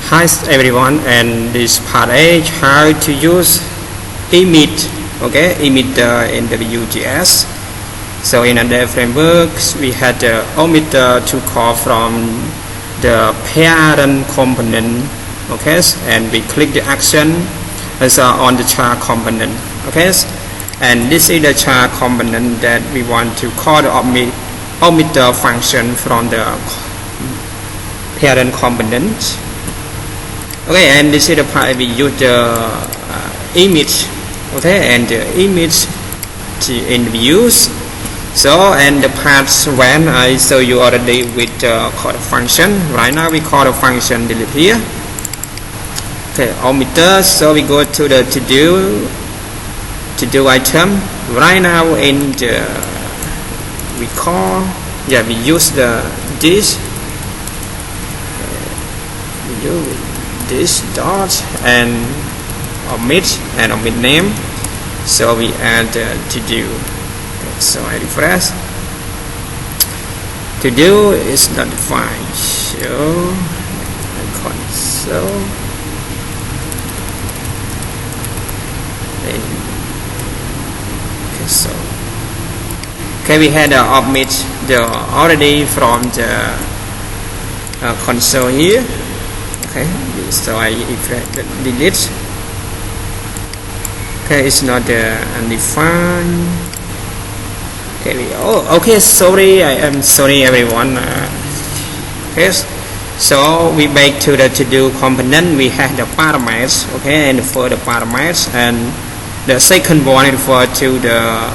Hi everyone, and this part A, how to use emit, emit in the Vue.js. So in other frameworks, we had the emitter to call from the parent component, and we click the action as on the child component, and this is the child component that we want to call the emitter function from the parent component. And this is the part we use the image, and the image in views. So and the parts when I show you already with call the function. Right now we call the function delete here. Emitter. So we go to the to do item. Right now in the we use the this dot and omit name, so we add to do. So I refresh. To do is not defined, so console we had omit the already from the console here. So I delete. It's not undefined. Sorry, I am sorry everyone. So we back to the to-do component. We have the parameters, and for the parameters, and the second one refer to the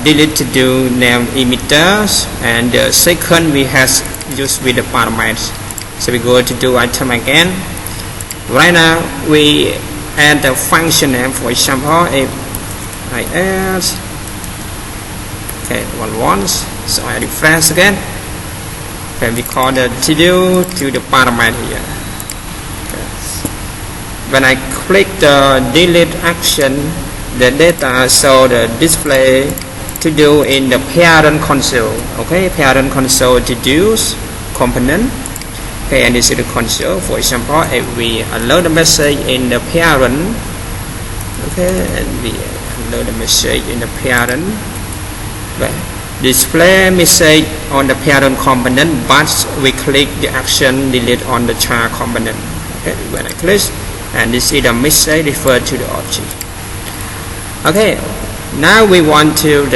delete to-do name emitters, and the second we have used with the parameters. So we go to do item again. Right now we add the function name. For example, if I add once, so I refresh again, and we call the to do to the parameter here. When I click the delete action, the data show the display to do in the parent console. Parent console to do component. And this is the console. For example, if we load the message in the parent, and we load the message in the parent, display message on the parent component, but we click the action delete on the child component. When I click, and this is the message referred to the object. Now we want to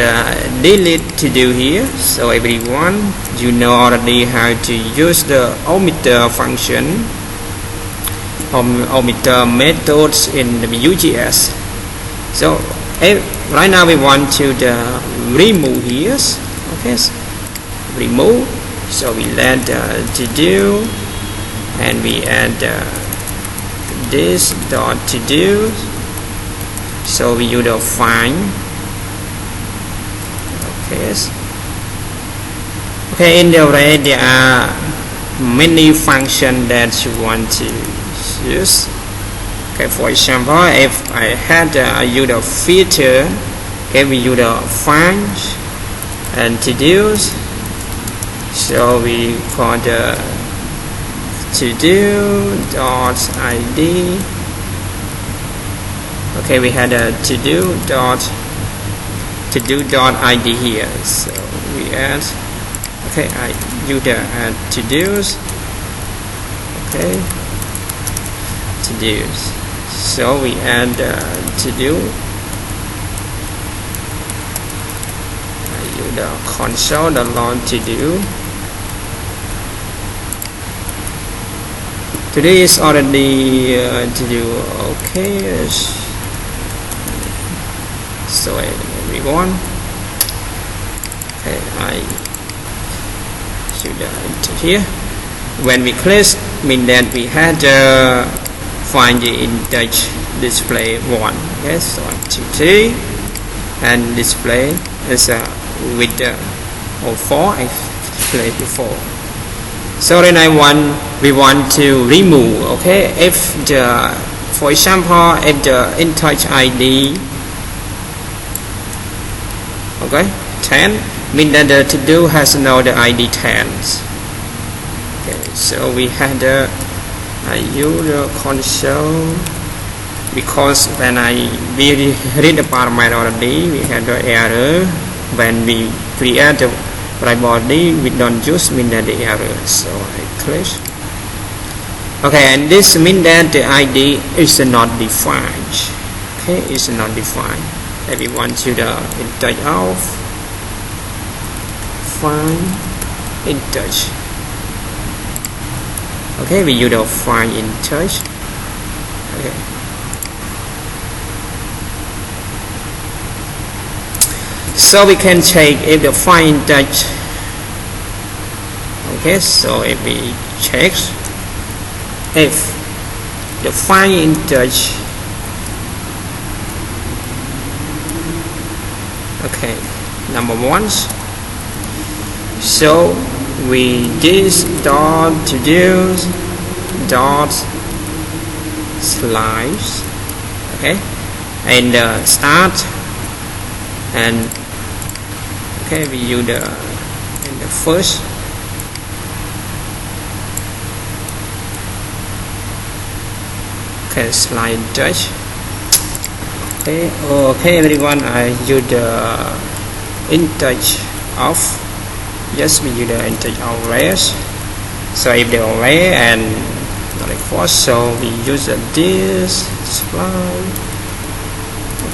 delete to do here. So everyone, you know already how to use the emitter function, emitter methods in the Vue.js. So right now we want to remove here. Remove. So we let to do, and we add this dot to do. So we use the find. In the array there are many functions that you want to use. For example, if I had use the filter, we use the find and to do. So we call the to do dot id. We had a to do dot id here. So we add. I use the to do's. To do's. So we add to do. I use the console the log to do. Today is already to do. So everyone, I should enter here. When we click, mean that we had find the index display 1. So T and display is with the 04 I played before. So then we want to remove. If for example, if the in-touch ID 10, mean that the to-do has now the ID 10. Okay, so we had a user console, because when we read the parameter already, we had the error. When we create the right body, we don't use mean that the error. So I click. Okay, and this means that the ID is not defined. Okay, it's not defined. If we want to integer of find integer. Okay, we use the find integer. Okay. So we can check if the find integer. Okay, so if we check if the find integer, okay, number one, so we this dot to do dot slice, okay, and start, and okay, we use the first. Okay, slide touch. Okay, everyone, I use the integer of. Yes, we use the integer of arrays. So if the array and not like false, so we use this slide.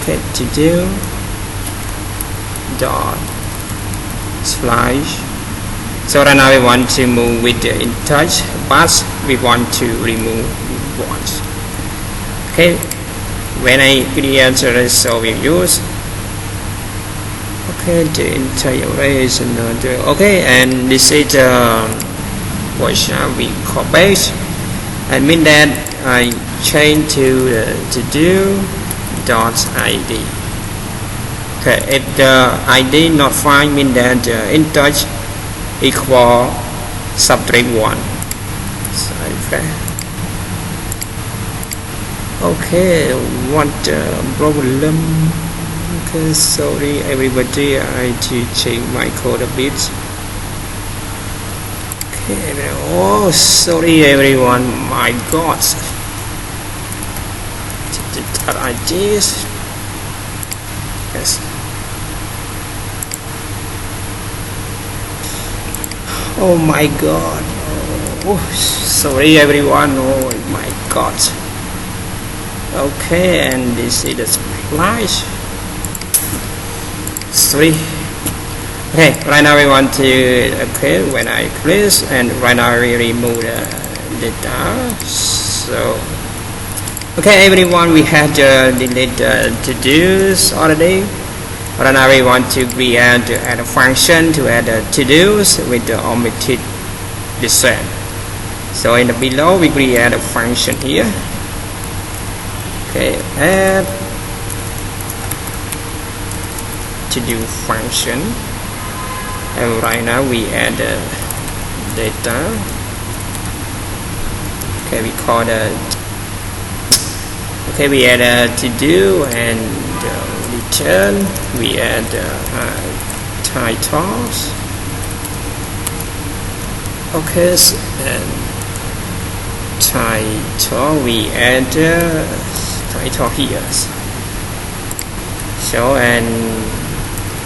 Okay, to do dot slash. So right now we want to move with the integer, but we want to remove ones. Okay, when I create array, so we use okay the integer array is another. Okay, and this is what shall we copy, and mean that I change to do dot id. Okay, if the id not find, mean that integer equal subtract 1. So, okay, what problem? Okay, sorry everybody, I to change my code a bit. Okay, oh sorry everyone, my god, that I just yes. Oh my god, oh sorry everyone, oh my god. Okay, and this is the splice. Sorry. Okay, right now we want to, okay, when I click, and right now we remove the data. So okay everyone, we had delete the to-dos already. Right now we want to add a function to add the to-dos with the omitted descent. So in the below we create a function here. Okay, add to do function, and right now we add data. Okay, we call it. Okay, we add to do and return. We add titles. Okay, and title we add title here. So and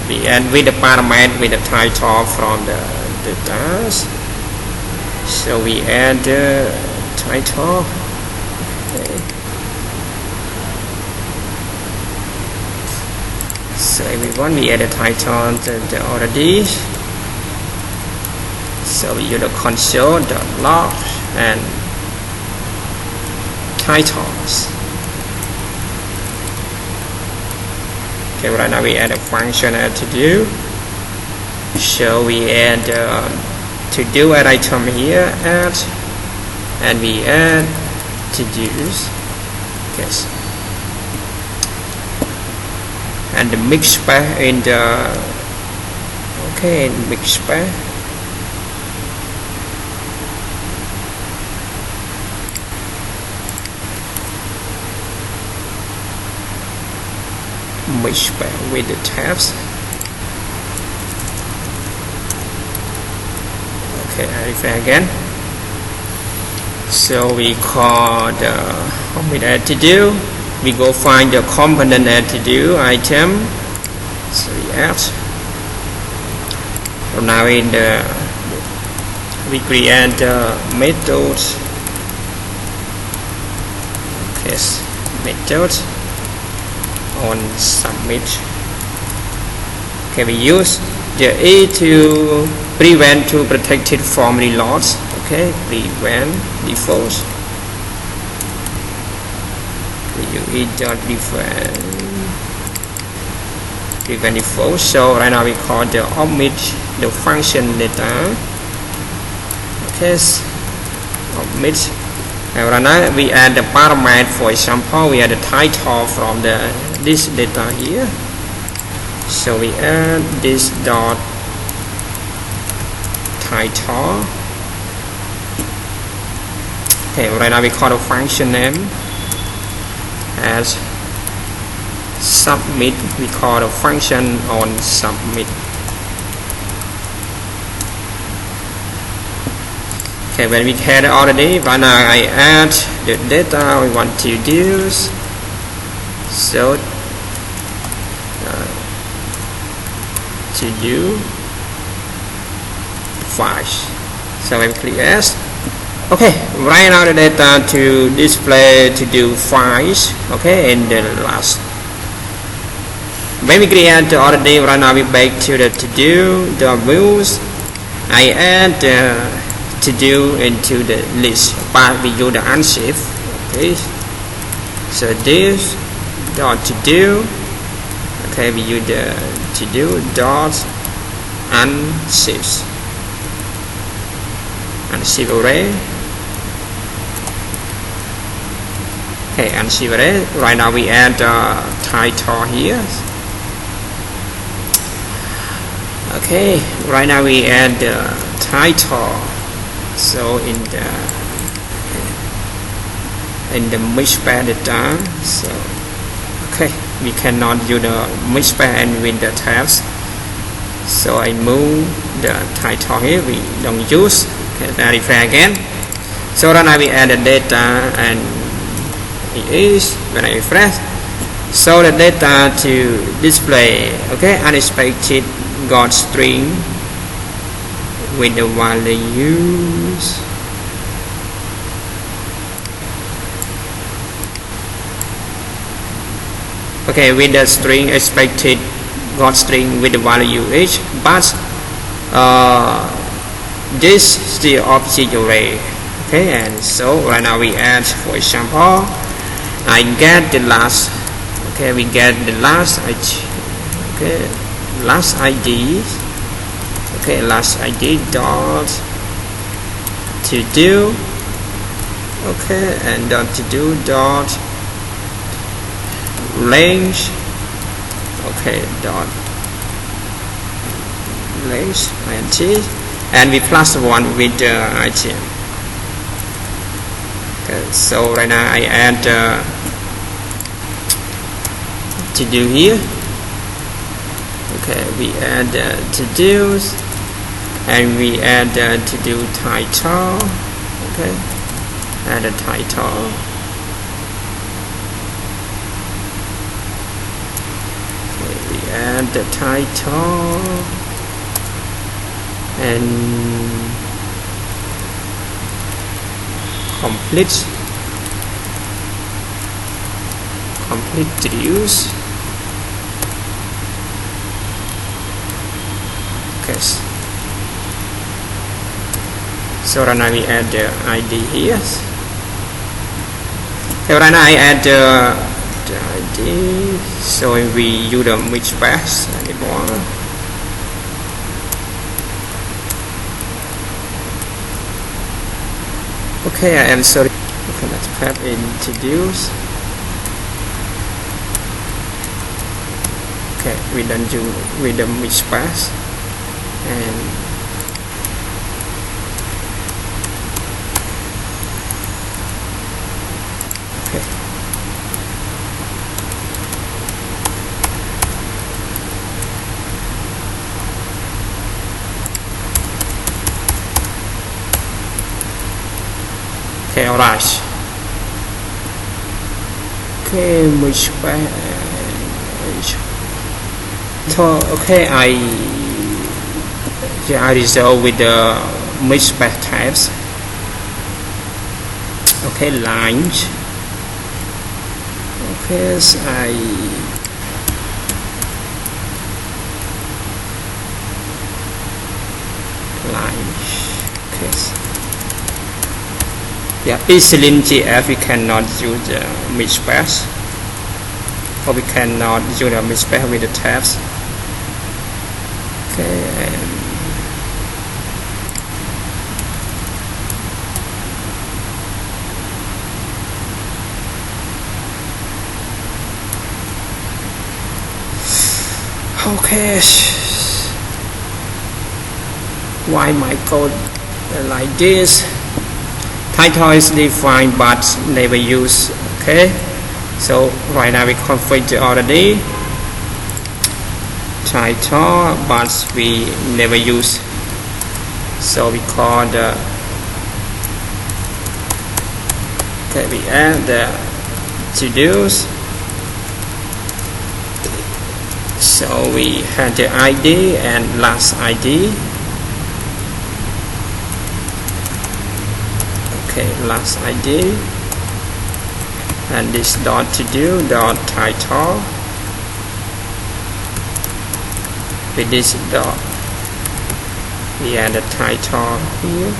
we add with the parameter with the title from the data. So we add title. Okay. So everyone, we add a title already. So we use the console.log and titles. Okay, right now we add a function to do. So we add to do an item here, add, and we add to do's. Yes. And the mix pair in the okay, mix pair. Mix pair with the tabs. Okay, I refresh again. So we call the omit add to do. We go find the component add to do item. So we add. So now in the we create the method. Yes, method on submit. Okay, we use the A to prevent to protected from reloads. Okay, prevent default. We use prevent default. So right now we call the omit the function data. Okay, omit. And right now we add the parameter. For example, we add the title from this data here. So we add this dot title. Okay, right now we call the function name as submit. We call the function on submit. Okay, when we had already, right now I add the data we want to use. So to do files. So I click S. Okay, right now the data to display to do files. Okay, and the last. When we create already, right now we back to the to do the views. I add to do into the list, but we use the unshift. Okay, so this dot to do. Okay, we use the to do dot unshift array. Okay, unshift array. Right now we add title here. Okay, right now we add the title. So in the mixed pair data. So okay, we cannot use the mixed pair and with the tabs. So I move the title here. We don't use. Okay, verify again. So right now we add the data and it is when I refresh. So the data to display. Okay, unexpected got string with the values. Okay, with the string expected got string with the value each, but this is the object array. Okay, and so right now we add, for example, I get the last. Okay, we get the last. Okay, last ID. Okay, last ID dot to do. Okay, and dot to do dot range. Okay, dot range int, and we plus one with the item. Okay, so right now I add to do here. Okay, we add to do's, and we add to do title. Okay, add a title. Okay, we add the title and complete to use. Okay, so right now we add the ID here. Okay, right now I add the ID, so we use the mix pass anymore. Okay, I am sorry. Okay, let's put introduce. Okay, we done do with the mix pass and okay. Okay, alright. Okay, which so okay, I resolve with the mismatch types. Okay, lines. Okay, so lines. Okay. Yeah, easily in GF we cannot use the mismatch, or we cannot use the mismatch with the tabs. Okay, and okay, why my code like this? Title is defined but never used. Okay, so right now we configured already title but we never use, so we call the okay, we add the to-dos. So we had the ID and last ID. Okay, last ID, and this dot to do dot title with this dot. We add the title here.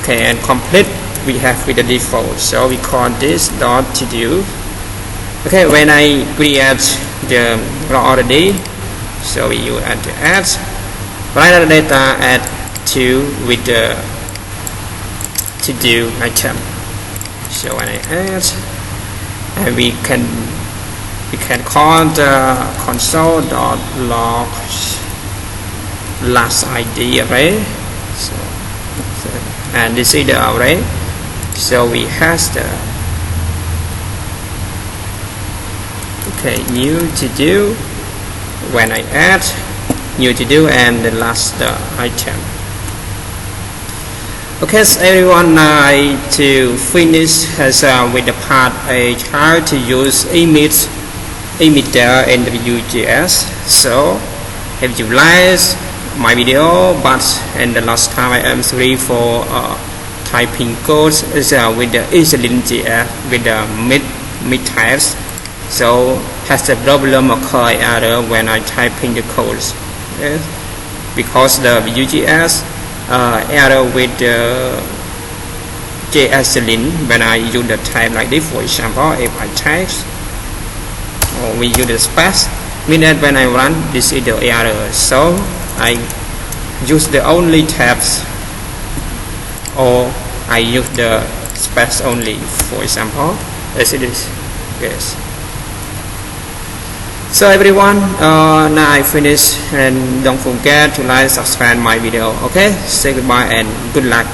Okay, and complete we have with the default. So we call this dot to do. Okay, when I create the raw already, so we use add the add, write the data add to with the to do item. So when I add, and we can call the console.log last ID array. So and this is the array. So we has the okay new to do when I add new to do and the last item. Okay, so everyone, to finish with the part how to use emitter in the Vue.js. So if you like my video, but in the last time I am sorry for typing codes with the EasyLink.js with the mid types. So has the problem occur error when I typing the codes, yes? Because the Vue.js error with the JSLint when I use the type like this. For example, if I type or we use the space, mean that when I run this is the error. So I use the only tabs, or I use the space only. For example, as it is, yes. So everyone, now I finish, and don't forget to like, subscribe my video. Okay, say goodbye and good luck.